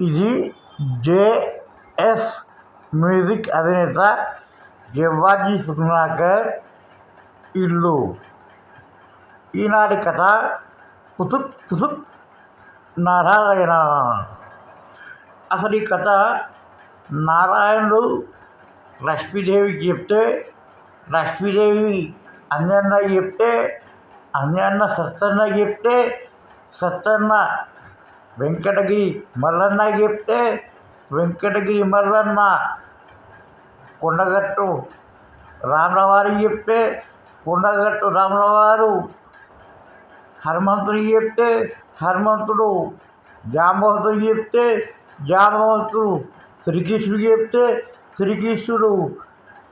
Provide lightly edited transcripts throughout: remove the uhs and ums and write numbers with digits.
ఇది JS music అధినేత శివాజీ సుకుమార్ ఇల్లు. ఈనాటి కథ పుసుక్ పుసుక్ నారాయణ. అసలు ఈ కథ నారాయణుడు లక్ష్మీదేవికి చెప్తే, లక్ష్మీదేవి అంజన్నకి చెప్తే, అంజన్న సత్తన్నకి చెప్తే, సత్తన్న వెంకటగిరి మల్లన్నకి చెప్తే, వెంకటగిరి మల్లన్న కొండగట్టు రాములవారికి చెప్తే, కొండగట్టు రాములవారు హనుమంతుడికి చెప్తే, హనుమంతుడు జాంబవంతుడికి చెప్తే, జాంబవంతుడు శ్రీకృష్ణుడికి చెప్తే, శ్రీకృష్ణుడు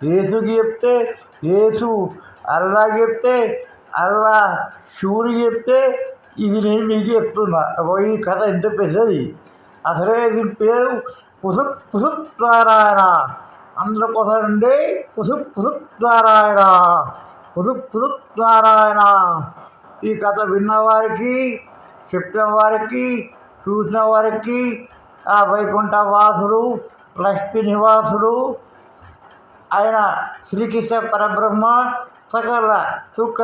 యేసుకి చెప్తే, యేసు అల్లాకి చెప్తే, అల్లా శివుడికి చెప్తే, ఇది నేను మీకు చెప్తున్నా. ఈ కథ ఎంత పెద్దది. అసలే దీని పేరు పుసుక్ పుసుక్ నారాయణ. అందులో కోసం నుండి పుసుక్ పుసుక్ నారాయణ, పుసుక్ పుసుక్ నారాయణ. ఈ కథ విన్నవారికి, చెప్పిన వారికి, చూసిన వారికి ఆ వైకుంఠవాసుడు, లక్ష్మీ నివాసుడు ఆయన శ్రీకృష్ణ పరబ్రహ్మ సకల సుఖ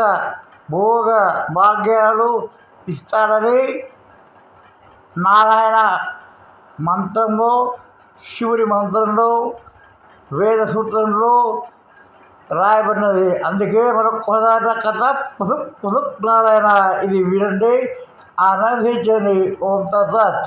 భోగ భాగ్యాలు ఇస్తాడని నారాయణ మంత్రంలో, శివుడి మంత్రంలో, వేద సూత్రంలో రాయబడినది. అందుకే మనకు కోదాట కథ పుసుక్ పుసుక్ నారాయణ. ఇది వినండి, ఆనందించండి. ఓం తత్సత్.